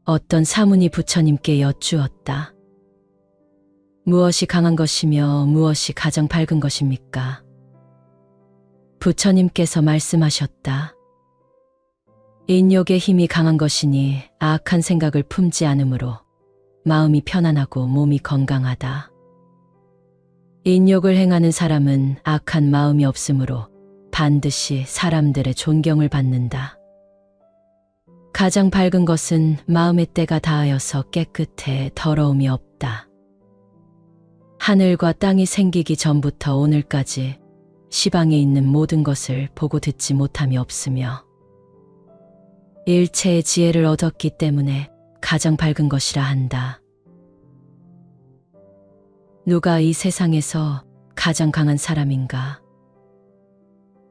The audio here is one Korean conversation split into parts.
어떤 사문이 부처님께 여쭈었다. 무엇이 강한 것이며 무엇이 가장 밝은 것입니까? 부처님께서 말씀하셨다. 인욕의 힘이 강한 것이니 악한 생각을 품지 않으므로 마음이 편안하고 몸이 건강하다. 인욕을 행하는 사람은 악한 마음이 없으므로 반드시 사람들의 존경을 받는다. 가장 밝은 것은 마음의 때가 닿아여서 깨끗해 더러움이 없다. 하늘과 땅이 생기기 전부터 오늘까지 시방에 있는 모든 것을 보고 듣지 못함이 없으며 일체의 지혜를 얻었기 때문에 가장 밝은 것이라 한다. 누가 이 세상에서 가장 강한 사람인가?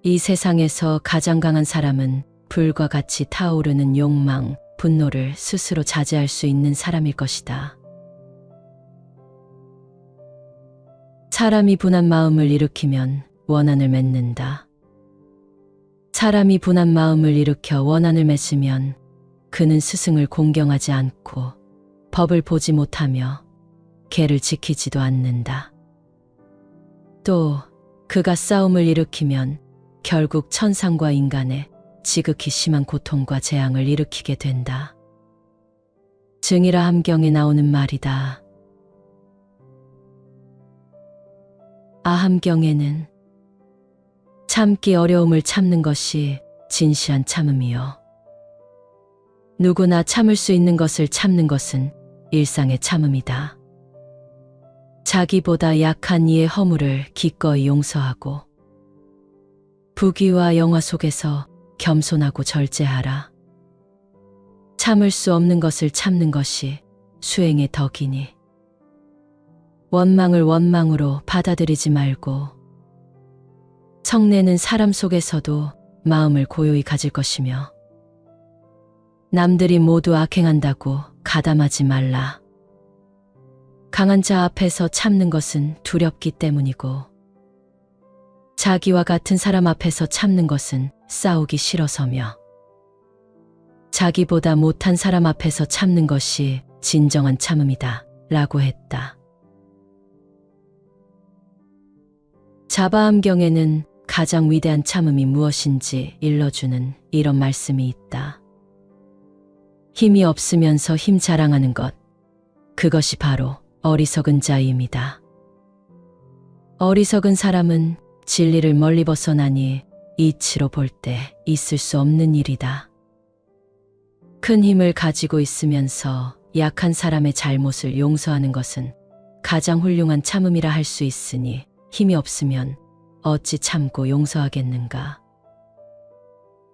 이 세상에서 가장 강한 사람은 불과 같이 타오르는 욕망, 분노를 스스로 자제할 수 있는 사람일 것이다. 사람이 분한 마음을 일으키면 원한을 맺는다. 사람이 분한 마음을 일으켜 원한을 맺으면 그는 스승을 공경하지 않고 법을 보지 못하며 계를 지키지도 않는다. 또 그가 싸움을 일으키면 결국 천상과 인간의 지극히 심한 고통과 재앙을 일으키게 된다. 증이라 함경에 나오는 말이다. 아함경에는 참기 어려움을 참는 것이 진시한 참음이요. 누구나 참을 수 있는 것을 참는 것은 일상의 참음이다. 자기보다 약한 이의 허물을 기꺼이 용서하고 부귀와 영화 속에서 겸손하고 절제하라. 참을 수 없는 것을 참는 것이 수행의 덕이니 원망을 원망으로 받아들이지 말고 성내는 사람 속에서도 마음을 고요히 가질 것이며 남들이 모두 악행한다고 가담하지 말라. 강한 자 앞에서 참는 것은 두렵기 때문이고 자기와 같은 사람 앞에서 참는 것은 싸우기 싫어서며 자기보다 못한 사람 앞에서 참는 것이 진정한 참음이다 라고 했다. 자바암경에는 가장 위대한 참음이 무엇인지 일러주는 이런 말씀이 있다. 힘이 없으면서 힘 자랑하는 것, 그것이 바로 어리석은 자임이다. 어리석은 사람은 진리를 멀리 벗어나니 이치로 볼 때 있을 수 없는 일이다. 큰 힘을 가지고 있으면서 약한 사람의 잘못을 용서하는 것은 가장 훌륭한 참음이라 할 수 있으니 힘이 없으면 어찌 참고 용서하겠는가.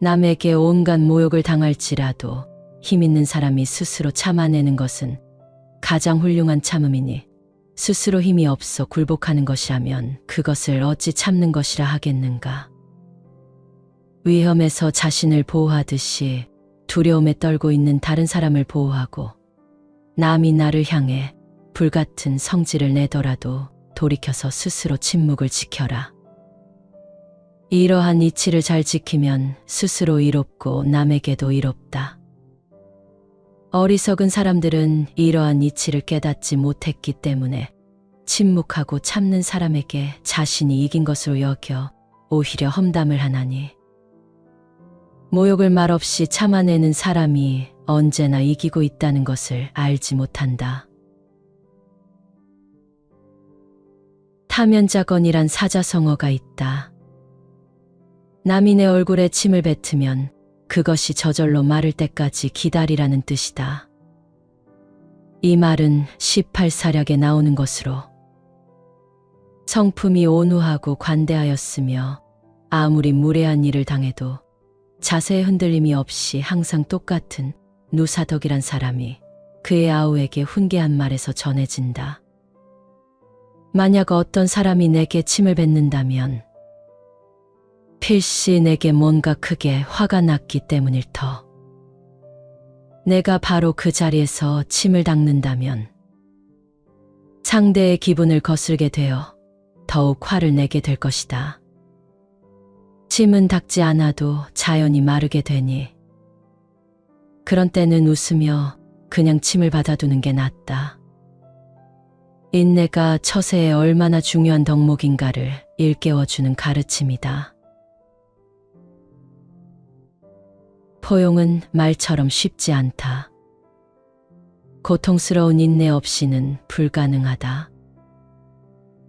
남에게 온갖 모욕을 당할지라도 힘 있는 사람이 스스로 참아내는 것은 가장 훌륭한 참음이니 스스로 힘이 없어 굴복하는 것이라면 그것을 어찌 참는 것이라 하겠는가. 위험에서 자신을 보호하듯이 두려움에 떨고 있는 다른 사람을 보호하고 남이 나를 향해 불같은 성질을 내더라도 돌이켜서 스스로 침묵을 지켜라. 이러한 이치를 잘 지키면 스스로 이롭고 남에게도 이롭다. 어리석은 사람들은 이러한 이치를 깨닫지 못했기 때문에 침묵하고 참는 사람에게 자신이 이긴 것으로 여겨 오히려 험담을 하나니 모욕을 말없이 참아내는 사람이 언제나 이기고 있다는 것을 알지 못한다. 타면자건이란 사자성어가 있다. 남이 내 얼굴에 침을 뱉으면 그것이 저절로 마를 때까지 기다리라는 뜻이다. 이 말은 18사략에 나오는 것으로 성품이 온후하고 관대하였으며 아무리 무례한 일을 당해도 자세의 흔들림이 없이 항상 똑같은 누사덕이란 사람이 그의 아우에게 훈계한 말에서 전해진다. 만약 어떤 사람이 내게 침을 뱉는다면 필시 내게 뭔가 크게 화가 났기 때문일 터. 내가 바로 그 자리에서 침을 닦는다면 상대의 기분을 거슬게 되어 더욱 화를 내게 될 것이다. 침은 닦지 않아도 자연히 마르게 되니 그런 때는 웃으며 그냥 침을 받아두는 게 낫다. 인내가 처세에 얼마나 중요한 덕목인가를 일깨워주는 가르침이다. 포용은 말처럼 쉽지 않다. 고통스러운 인내 없이는 불가능하다.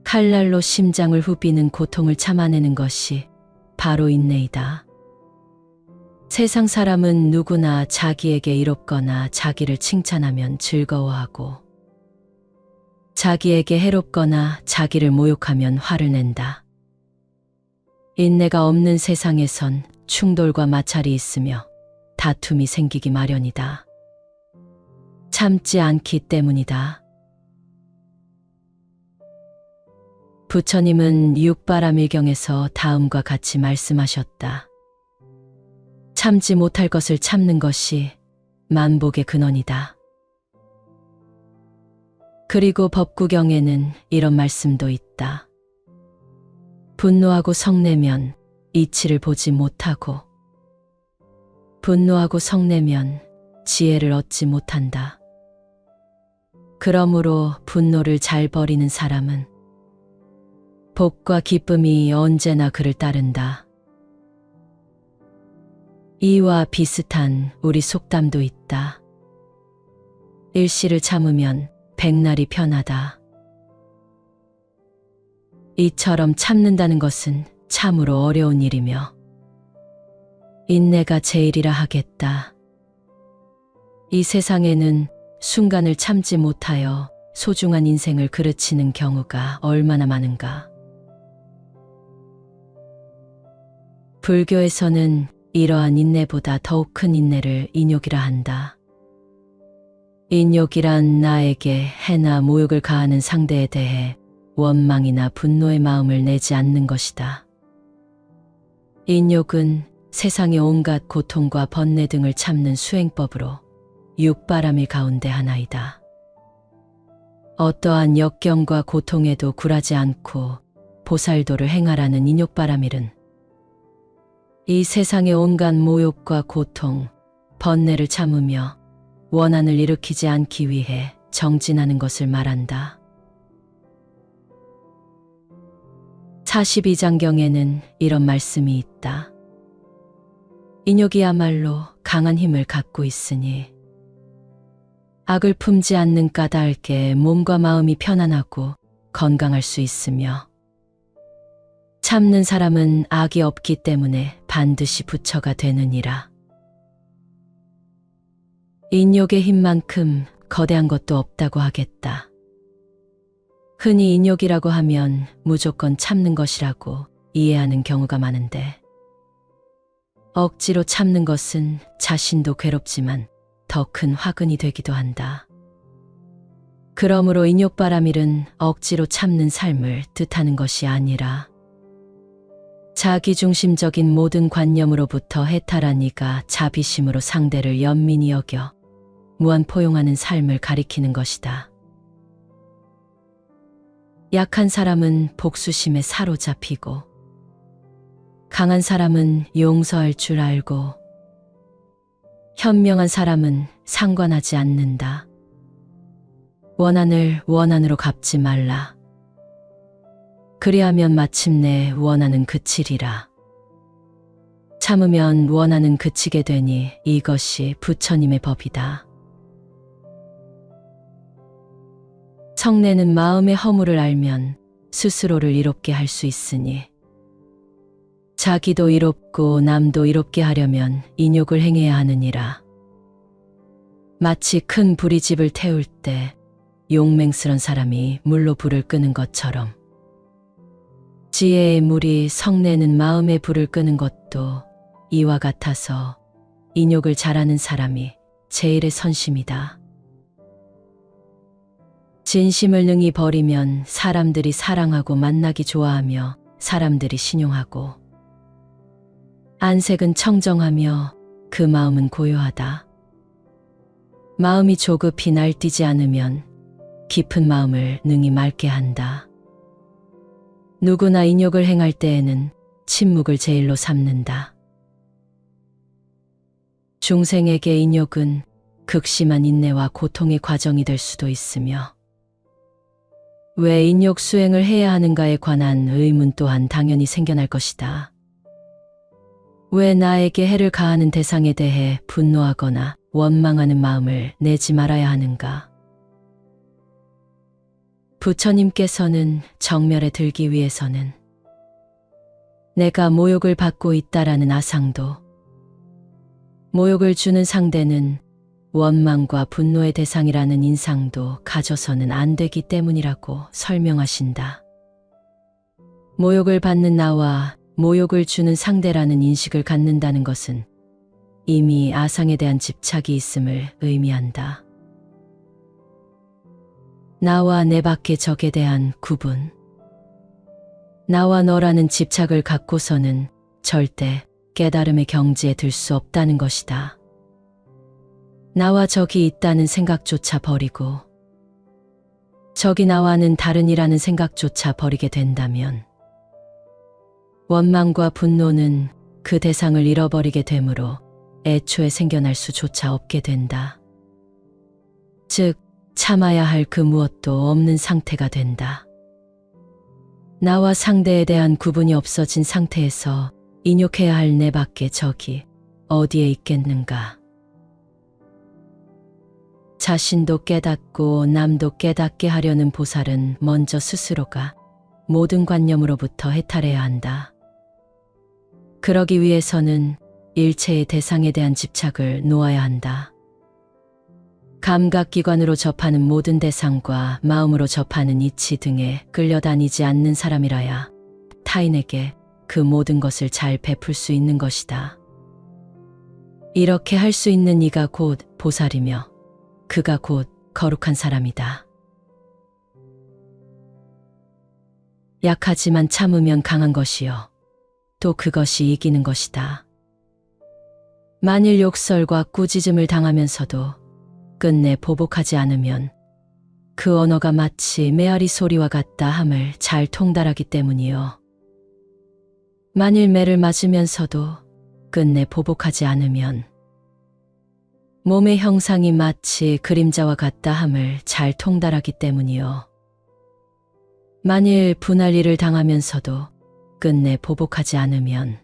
칼날로 심장을 후비는 고통을 참아내는 것이 바로 인내이다. 세상 사람은 누구나 자기에게 이롭거나 자기를 칭찬하면 즐거워하고 자기에게 해롭거나 자기를 모욕하면 화를 낸다. 인내가 없는 세상에선 충돌과 마찰이 있으며 다툼이 생기기 마련이다. 참지 않기 때문이다. 부처님은 육바라밀경에서 다음과 같이 말씀하셨다. 참지 못할 것을 참는 것이 만복의 근원이다. 그리고 법구경에는 이런 말씀도 있다. 분노하고 성내면 이치를 보지 못하고 분노하고 성내면 지혜를 얻지 못한다. 그러므로 분노를 잘 버리는 사람은 복과 기쁨이 언제나 그를 따른다. 이와 비슷한 우리 속담도 있다. 일시를 참으면 백날이 편하다. 이처럼 참는다는 것은 참으로 어려운 일이며 인내가 제일이라 하겠다. 이 세상에는 순간을 참지 못하여 소중한 인생을 그르치는 경우가 얼마나 많은가. 불교에서는 이러한 인내보다 더욱 큰 인내를 인욕이라 한다. 인욕이란 나에게 해나 모욕을 가하는 상대에 대해 원망이나 분노의 마음을 내지 않는 것이다. 인욕은 세상의 온갖 고통과 번뇌 등을 참는 수행법으로 육바라밀 가운데 하나이다. 어떠한 역경과 고통에도 굴하지 않고 보살도를 행하라는 인욕바라밀은 이 세상의 온갖 모욕과 고통, 번뇌를 참으며 원한을 일으키지 않기 위해 정진하는 것을 말한다. 42장경에는 이런 말씀이 있다. 인욕이야말로 강한 힘을 갖고 있으니 악을 품지 않는 까닭에 몸과 마음이 편안하고 건강할 수 있으며 참는 사람은 악이 없기 때문에 반드시 부처가 되느니라. 인욕의 힘만큼 거대한 것도 없다고 하겠다. 흔히 인욕이라고 하면 무조건 참는 것이라고 이해하는 경우가 많은데 억지로 참는 것은 자신도 괴롭지만 더 큰 화근이 되기도 한다. 그러므로 인욕바라밀은 억지로 참는 삶을 뜻하는 것이 아니라 자기중심적인 모든 관념으로부터 해탈한 이가 자비심으로 상대를 연민히 여겨 무한 포용하는 삶을 가리키는 것이다. 약한 사람은 복수심에 사로잡히고 강한 사람은 용서할 줄 알고 현명한 사람은 상관하지 않는다. 원한을 원한으로 갚지 말라. 그리하면 마침내 원한은 그치리라. 참으면 원한은 그치게 되니 이것이 부처님의 법이다. 성내는 마음의 허물을 알면 스스로를 이롭게 할 수 있으니 자기도 이롭고 남도 이롭게 하려면 인욕을 행해야 하느니라. 마치 큰 불이 집을 태울 때 용맹스런 사람이 물로 불을 끄는 것처럼 지혜의 물이 성내는 마음의 불을 끄는 것도 이와 같아서 인욕을 잘하는 사람이 제일의 선심이다. 진심을 능히 버리면 사람들이 사랑하고 만나기 좋아하며 사람들이 신용하고 안색은 청정하며 그 마음은 고요하다. 마음이 조급히 날뛰지 않으면 깊은 마음을 능히 맑게 한다. 누구나 인욕을 행할 때에는 침묵을 제일로 삼는다. 중생에게 인욕은 극심한 인내와 고통의 과정이 될 수도 있으며 왜 인욕 수행을 해야 하는가에 관한 의문 또한 당연히 생겨날 것이다. 왜 나에게 해를 가하는 대상에 대해 분노하거나 원망하는 마음을 내지 말아야 하는가? 부처님께서는 정멸에 들기 위해서는 내가 모욕을 받고 있다라는 아상도, 모욕을 주는 상대는 원망과 분노의 대상이라는 인상도 가져서는 안 되기 때문이라고 설명하신다. 모욕을 받는 나와 모욕을 주는 상대라는 인식을 갖는다는 것은 이미 아상에 대한 집착이 있음을 의미한다. 나와 내 밖의 적에 대한 구분, 나와 너라는 집착을 갖고서는 절대 깨달음의 경지에 들 수 없다는 것이다. 나와 적이 있다는 생각조차 버리고 적이 나와는 다른이라는 생각조차 버리게 된다면 원망과 분노는 그 대상을 잃어버리게 되므로 애초에 생겨날 수조차 없게 된다. 즉, 참아야 할 그 무엇도 없는 상태가 된다. 나와 상대에 대한 구분이 없어진 상태에서 인욕해야 할 내 밖의 적이 어디에 있겠는가? 자신도 깨닫고 남도 깨닫게 하려는 보살은 먼저 스스로가 모든 관념으로부터 해탈해야 한다. 그러기 위해서는 일체의 대상에 대한 집착을 놓아야 한다. 감각기관으로 접하는 모든 대상과 마음으로 접하는 이치 등에 끌려다니지 않는 사람이라야 타인에게 그 모든 것을 잘 베풀 수 있는 것이다. 이렇게 할 수 있는 이가 곧 보살이며 그가 곧 거룩한 사람이다. 약하지만 참으면 강한 것이요. 또 그것이 이기는 것이다. 만일 욕설과 꾸짖음을 당하면서도 끝내 보복하지 않으면 그 언어가 마치 메아리 소리와 같다 함을 잘 통달하기 때문이요. 만일 매를 맞으면서도 끝내 보복하지 않으면 몸의 형상이 마치 그림자와 같다 함을 잘 통달하기 때문이요. 만일 분할 일을 당하면서도 끝내 보복하지 않으면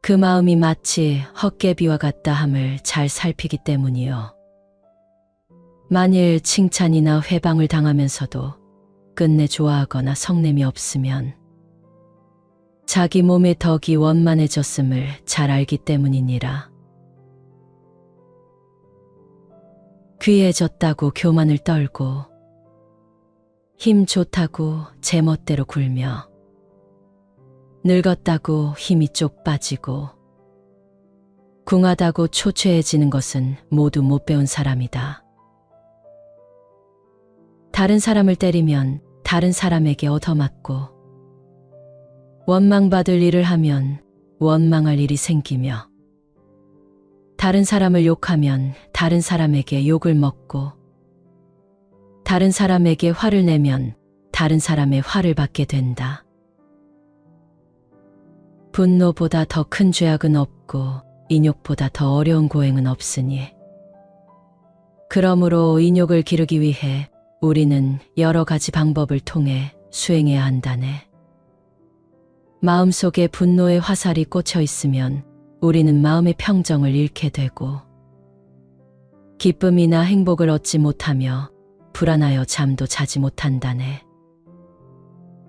그 마음이 마치 헛개비와 같다 함을 잘 살피기 때문이요. 만일 칭찬이나 회방을 당하면서도 끝내 좋아하거나 성냄이 없으면 자기 몸의 덕이 원만해졌음을 잘 알기 때문이니라. 귀해졌다고 교만을 떨고 힘 좋다고 제멋대로 굴며 늙었다고 힘이 쪽 빠지고 궁하다고 초췌해지는 것은 모두 못 배운 사람이다. 다른 사람을 때리면 다른 사람에게 얻어맞고 원망받을 일을 하면 원망할 일이 생기며 다른 사람을 욕하면 다른 사람에게 욕을 먹고 다른 사람에게 화를 내면 다른 사람의 화를 받게 된다. 분노보다 더 큰 죄악은 없고 인욕보다 더 어려운 고행은 없으니 그러므로 인욕을 기르기 위해 우리는 여러 가지 방법을 통해 수행해야 한다네. 마음속에 분노의 화살이 꽂혀 있으면 우리는 마음의 평정을 잃게 되고 기쁨이나 행복을 얻지 못하며 불안하여 잠도 자지 못한다네.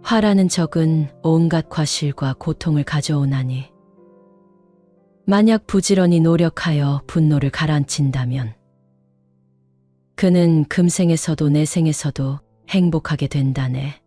화라는 적은 온갖 과실과 고통을 가져오나니 만약 부지런히 노력하여 분노를 가라앉힌다면 그는 금생에서도 내생에서도 행복하게 된다네.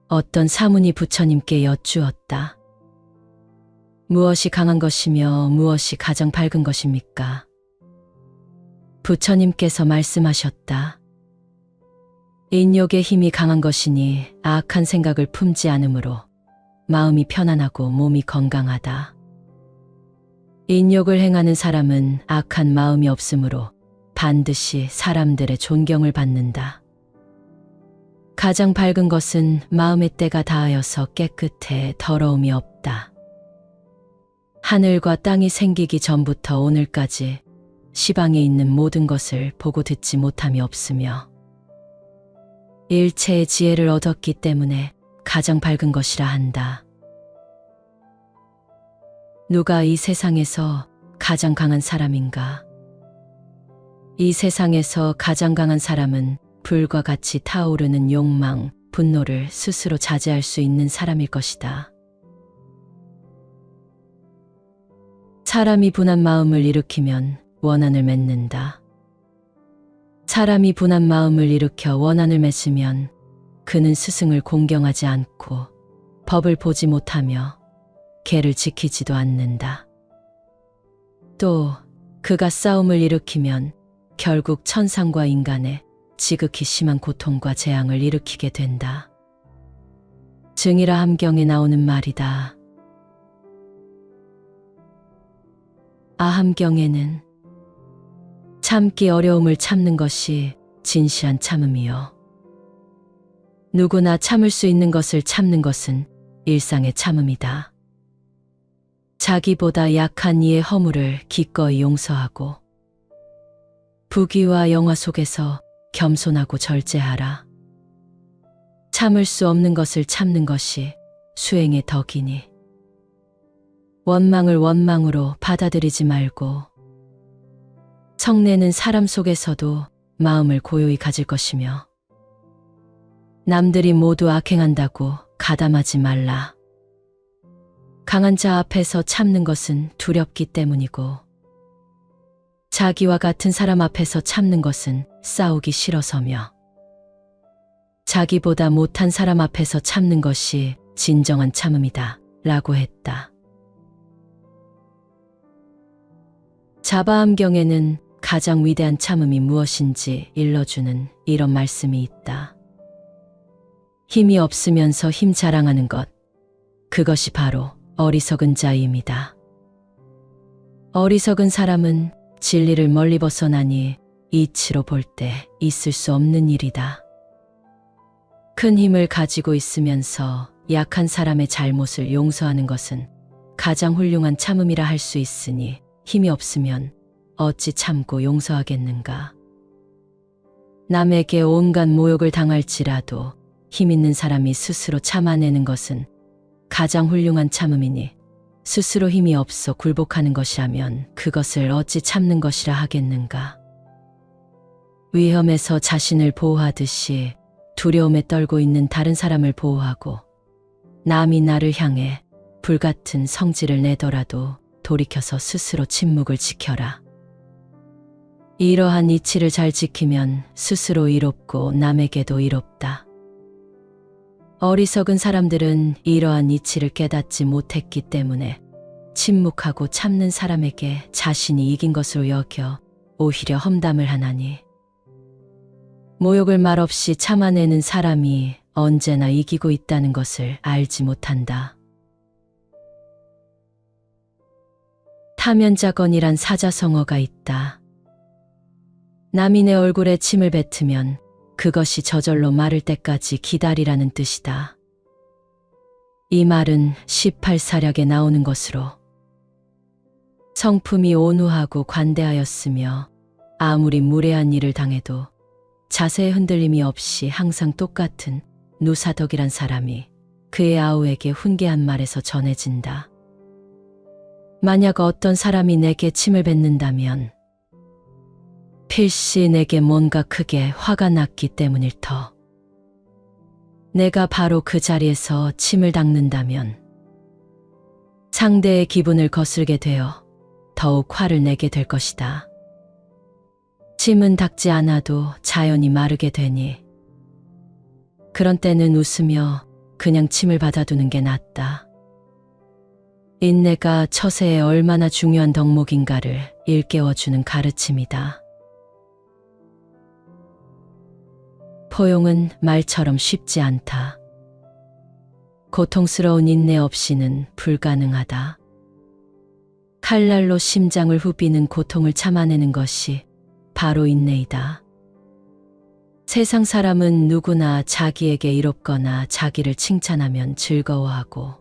어떤 사문이 부처님께 여쭈었다. 무엇이 강한 것이며 무엇이 가장 밝은 것입니까? 부처님께서 말씀하셨다. 인욕의 힘이 강한 것이니 악한 생각을 품지 않으므로 마음이 편안하고 몸이 건강하다. 인욕을 행하는 사람은 악한 마음이 없으므로 반드시 사람들의 존경을 받는다. 가장 밝은 것은 마음의 때가 닿아여서 깨끗해 더러움이 없다. 하늘과 땅이 생기기 전부터 오늘까지 시방에 있는 모든 것을 보고 듣지 못함이 없으며 일체의 지혜를 얻었기 때문에 가장 밝은 것이라 한다. 누가 이 세상에서 가장 강한 사람인가? 이 세상에서 가장 강한 사람은 불과 같이 타오르는 욕망, 분노를 스스로 자제할 수 있는 사람일 것이다. 사람이 분한 마음을 일으키면 원한을 맺는다. 사람이 분한 마음을 일으켜 원한을 맺으면 그는 스승을 공경하지 않고 법을 보지 못하며 계를 지키지도 않는다. 또 그가 싸움을 일으키면 결국 천상과 인간의 지극히 심한 고통과 재앙을 일으키게 된다. 증이라 함경에 나오는 말이다. 아함경에는 참기 어려움을 참는 것이 진실한 참음이요. 누구나 참을 수 있는 것을 참는 것은 일상의 참음이다. 자기보다 약한 이의 허물을 기꺼이 용서하고 부귀와 영화 속에서 겸손하고 절제하라. 참을 수 없는 것을 참는 것이 수행의 덕이니 원망을 원망으로 받아들이지 말고 성내는 사람 속에서도 마음을 고요히 가질 것이며 남들이 모두 악행한다고 가담하지 말라. 강한 자 앞에서 참는 것은 두렵기 때문이고 자기와 같은 사람 앞에서 참는 것은 싸우기 싫어서며 자기보다 못한 사람 앞에서 참는 것이 진정한 참음이다 라고 했다. 자바암경에는 가장 위대한 참음이 무엇인지 일러주는 이런 말씀이 있다. 힘이 없으면서 힘 자랑하는 것, 그것이 바로 어리석은 자임이다. 어리석은 사람은 진리를 멀리 벗어나니 이치로 볼 때 있을 수 없는 일이다. 큰 힘을 가지고 있으면서 약한 사람의 잘못을 용서하는 것은 가장 훌륭한 참음이라 할 수 있으니 힘이 없으면 어찌 참고 용서하겠는가. 남에게 온갖 모욕을 당할지라도 힘 있는 사람이 스스로 참아내는 것은 가장 훌륭한 참음이니 스스로 힘이 없어 굴복하는 것이라면 그것을 어찌 참는 것이라 하겠는가. 위험에서 자신을 보호하듯이 두려움에 떨고 있는 다른 사람을 보호하고 남이 나를 향해 불같은 성질을 내더라도 돌이켜서 스스로 침묵을 지켜라. 이러한 이치를 잘 지키면 스스로 이롭고 남에게도 이롭다. 어리석은 사람들은 이러한 이치를 깨닫지 못했기 때문에 침묵하고 참는 사람에게 자신이 이긴 것으로 여겨 오히려 험담을 하나니 모욕을 말없이 참아내는 사람이 언제나 이기고 있다는 것을 알지 못한다. 타면자건이란 사자성어가 있다. 남이 내 얼굴에 침을 뱉으면 그것이 저절로 마를 때까지 기다리라는 뜻이다. 이 말은 18사략에 나오는 것으로 성품이 온후하고 관대하였으며 아무리 무례한 일을 당해도 자세의 흔들림이 없이 항상 똑같은 누사덕이란 사람이 그의 아우에게 훈계한 말에서 전해진다. 만약 어떤 사람이 내게 침을 뱉는다면 필시 내게 뭔가 크게 화가 났기 때문일 터. 내가 바로 그 자리에서 침을 닦는다면 상대의 기분을 거슬게 되어 더욱 화를 내게 될 것이다. 침은 닦지 않아도 자연히 마르게 되니 그런 때는 웃으며 그냥 침을 받아두는 게 낫다. 인내가 처세에 얼마나 중요한 덕목인가를 일깨워주는 가르침이다. 포용은 말처럼 쉽지 않다. 고통스러운 인내 없이는 불가능하다. 칼날로 심장을 후비는 고통을 참아내는 것이 바로 인내이다. 세상 사람은 누구나 자기에게 이롭거나 자기를 칭찬하면 즐거워하고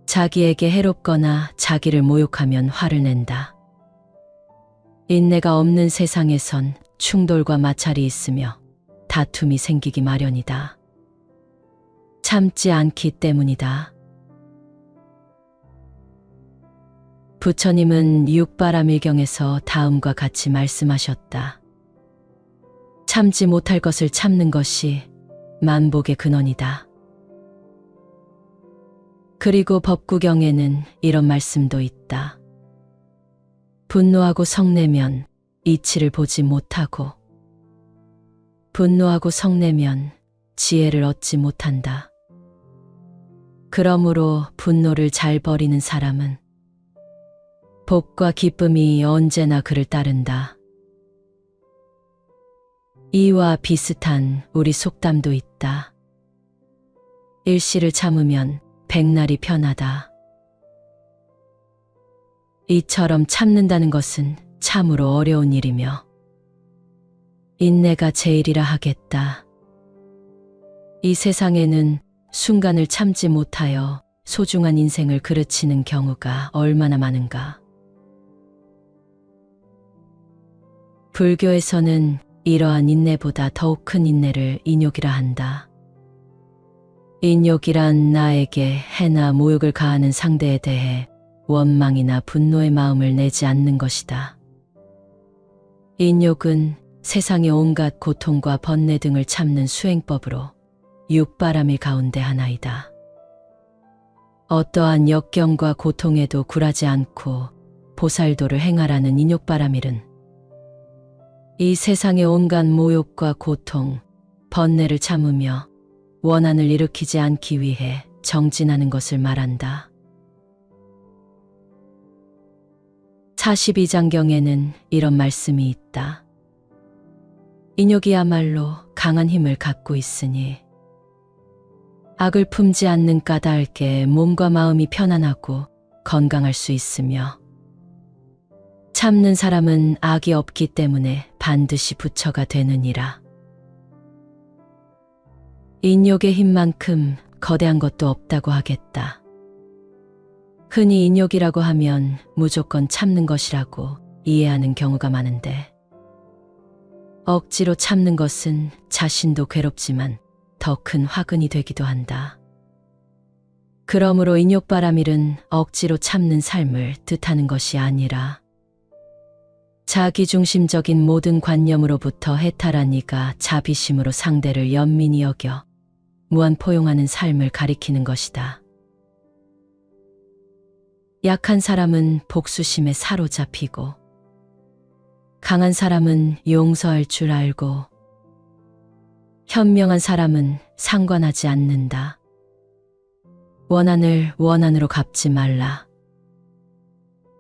자기에게 해롭거나 자기를 모욕하면 화를 낸다. 인내가 없는 세상에선 충돌과 마찰이 있으며 다툼이 생기기 마련이다. 참지 않기 때문이다. 부처님은 육바라밀경에서 다음과 같이 말씀하셨다. 참지 못할 것을 참는 것이 만복의 근원이다. 그리고 법구경에는 이런 말씀도 있다. 분노하고 성내면 이치를 보지 못하고 분노하고 성내면 지혜를 얻지 못한다. 그러므로 분노를 잘 버리는 사람은 복과 기쁨이 언제나 그를 따른다. 이와 비슷한 우리 속담도 있다. 일시를 참으면 백날이 편하다. 이처럼 참는다는 것은 참으로 어려운 일이며 인내가 제일이라 하겠다. 이 세상에는 순간을 참지 못하여 소중한 인생을 그르치는 경우가 얼마나 많은가. 불교에서는 이러한 인내보다 더욱 큰 인내를 인욕이라 한다. 인욕이란 나에게 해나 모욕을 가하는 상대에 대해 원망이나 분노의 마음을 내지 않는 것이다. 인욕은 세상의 온갖 고통과 번뇌 등을 참는 수행법으로 육바라밀 가운데 하나이다. 어떠한 역경과 고통에도 굴하지 않고 보살도를 행하라는 인욕바라밀은 이 세상의 온갖 모욕과 고통, 번뇌를 참으며 원한을 일으키지 않기 위해 정진하는 것을 말한다. 42장경에는 이런 말씀이 있다. 인욕이야말로 강한 힘을 갖고 있으니 악을 품지 않는 까닭에 몸과 마음이 편안하고 건강할 수 있으며 참는 사람은 악이 없기 때문에 반드시 부처가 되느니라. 인욕의 힘만큼 거대한 것도 없다고 하겠다. 흔히 인욕이라고 하면 무조건 참는 것이라고 이해하는 경우가 많은데 억지로 참는 것은 자신도 괴롭지만 더 큰 화근이 되기도 한다. 그러므로 인욕바라밀은 억지로 참는 삶을 뜻하는 것이 아니라 자기중심적인 모든 관념으로부터 해탈한 이가 자비심으로 상대를 연민히 여겨 무한포용하는 삶을 가리키는 것이다. 약한 사람은 복수심에 사로잡히고 강한 사람은 용서할 줄 알고 현명한 사람은 상관하지 않는다. 원한을 원한으로 갚지 말라.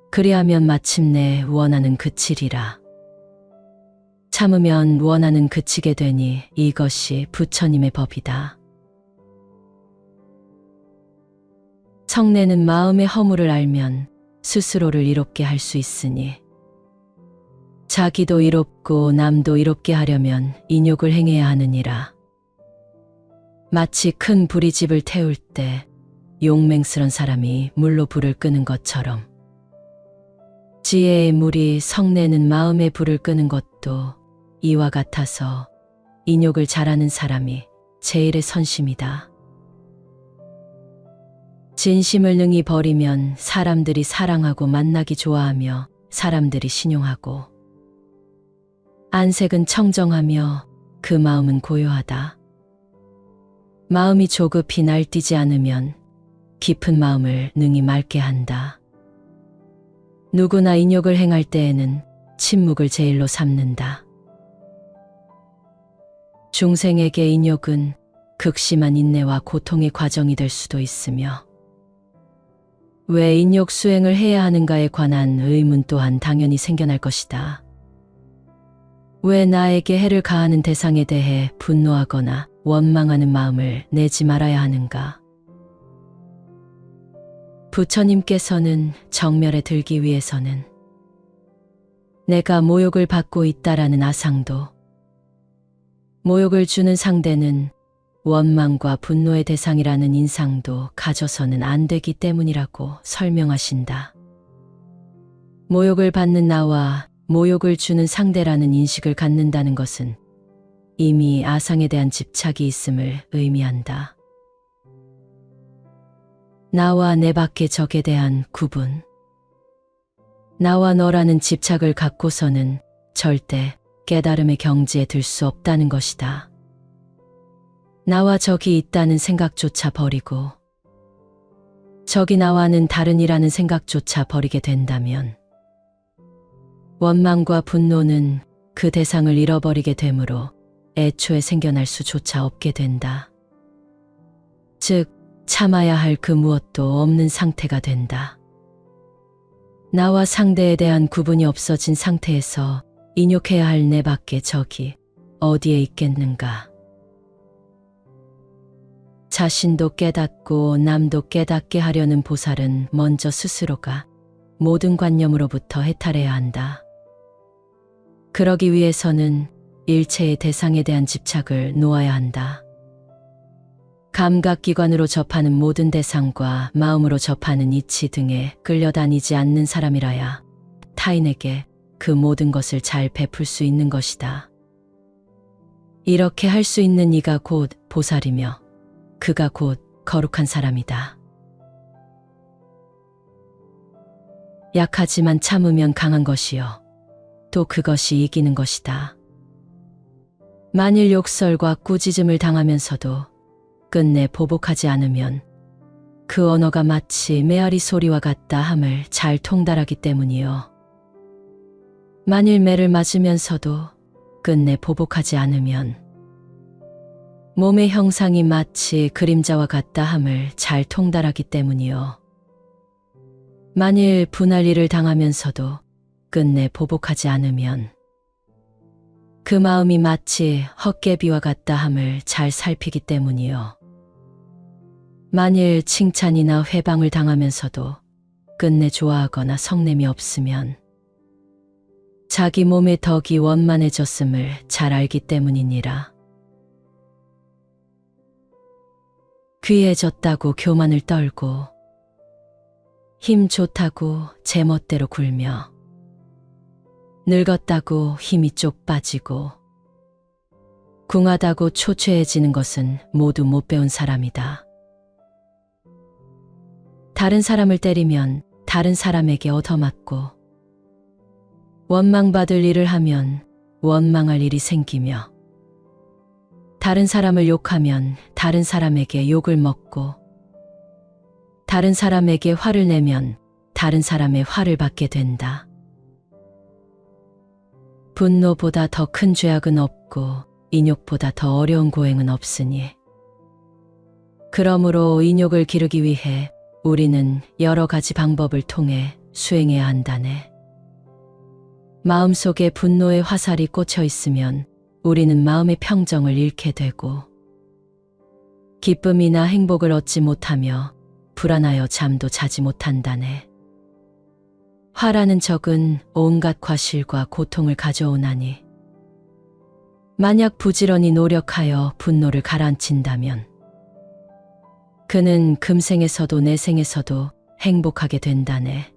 그리하면 마침내 원한은 그치리라. 참으면 원한은 그치게 되니 이것이 부처님의 법이다. 성내는 마음의 허물을 알면 스스로를 이롭게 할 수 있으니 자기도 이롭고 남도 이롭게 하려면 인욕을 행해야 하느니라. 마치 큰 불이 집을 태울 때 용맹스런 사람이 물로 불을 끄는 것처럼 지혜의 물이 성내는 마음의 불을 끄는 것도 이와 같아서 인욕을 잘하는 사람이 제일의 선심이다. 진심을 능히 버리면 사람들이 사랑하고 만나기 좋아하며 사람들이 신용하고 안색은 청정하며 그 마음은 고요하다. 마음이 조급히 날뛰지 않으면 깊은 마음을 능히 맑게 한다. 누구나 인욕을 행할 때에는 침묵을 제일로 삼는다. 중생에게 인욕은 극심한 인내와 고통의 과정이 될 수도 있으며 왜 인욕 수행을 해야 하는가에 관한 의문 또한 당연히 생겨날 것이다. 왜 나에게 해를 가하는 대상에 대해 분노하거나 원망하는 마음을 내지 말아야 하는가? 부처님께서는 정멸에 들기 위해서는 내가 모욕을 받고 있다라는 아상도, 모욕을 주는 상대는 원망과 분노의 대상이라는 인상도 가져서는 안 되기 때문이라고 설명하신다. 모욕을 받는 나와 모욕을 주는 상대라는 인식을 갖는다는 것은 이미 아상에 대한 집착이 있음을 의미한다. 나와 내 밖의 적에 대한 구분. 나와 너라는 집착을 갖고서는 절대 깨달음의 경지에 들 수 없다는 것이다. 나와 적이 있다는 생각조차 버리고 적이 나와는 다른이라는 생각조차 버리게 된다면 원망과 분노는 그 대상을 잃어버리게 되므로 애초에 생겨날 수조차 없게 된다. 즉, 참아야 할 그 무엇도 없는 상태가 된다. 나와 상대에 대한 구분이 없어진 상태에서 인욕해야 할 내 밖의 적이 어디에 있겠는가? 자신도 깨닫고 남도 깨닫게 하려는 보살은 먼저 스스로가 모든 관념으로부터 해탈해야 한다. 그러기 위해서는 일체의 대상에 대한 집착을 놓아야 한다. 감각기관으로 접하는 모든 대상과 마음으로 접하는 이치 등에 끌려다니지 않는 사람이라야 타인에게 그 모든 것을 잘 베풀 수 있는 것이다. 이렇게 할 수 있는 이가 곧 보살이며 그가 곧 거룩한 사람이다. 약하지만 참으면 강한 것이요. 또 그것이 이기는 것이다. 만일 욕설과 꾸짖음을 당하면서도 끝내 보복하지 않으면 그 언어가 마치 메아리 소리와 같다 함을 잘 통달하기 때문이요. 만일 매를 맞으면서도 끝내 보복하지 않으면 몸의 형상이 마치 그림자와 같다 함을 잘 통달하기 때문이요. 만일 분할 일을 당하면서도 끝내 보복하지 않으면 그 마음이 마치 헛개비와 같다 함을 잘 살피기 때문이요. 만일 칭찬이나 회방을 당하면서도 끝내 좋아하거나 성냄이 없으면 자기 몸의 덕이 원만해졌음을 잘 알기 때문이니라. 귀해졌다고 교만을 떨고 힘 좋다고 제멋대로 굴며 늙었다고 힘이 쪽 빠지고 궁하다고 초췌해지는 것은 모두 못 배운 사람이다. 다른 사람을 때리면 다른 사람에게 얻어맞고 원망받을 일을 하면 원망할 일이 생기며 다른 사람을 욕하면 다른 사람에게 욕을 먹고 다른 사람에게 화를 내면 다른 사람의 화를 받게 된다. 분노보다 더 큰 죄악은 없고 인욕보다 더 어려운 고행은 없으니 그러므로 인욕을 기르기 위해 우리는 여러 가지 방법을 통해 수행해야 한다네. 마음속에 분노의 화살이 꽂혀 있으면 우리는 마음의 평정을 잃게 되고 기쁨이나 행복을 얻지 못하며 불안하여 잠도 자지 못한다네. 화라는 적은 온갖 과실과 고통을 가져오나니 만약 부지런히 노력하여 분노를 가라앉힌다면 그는 금생에서도 내생에서도 행복하게 된다네.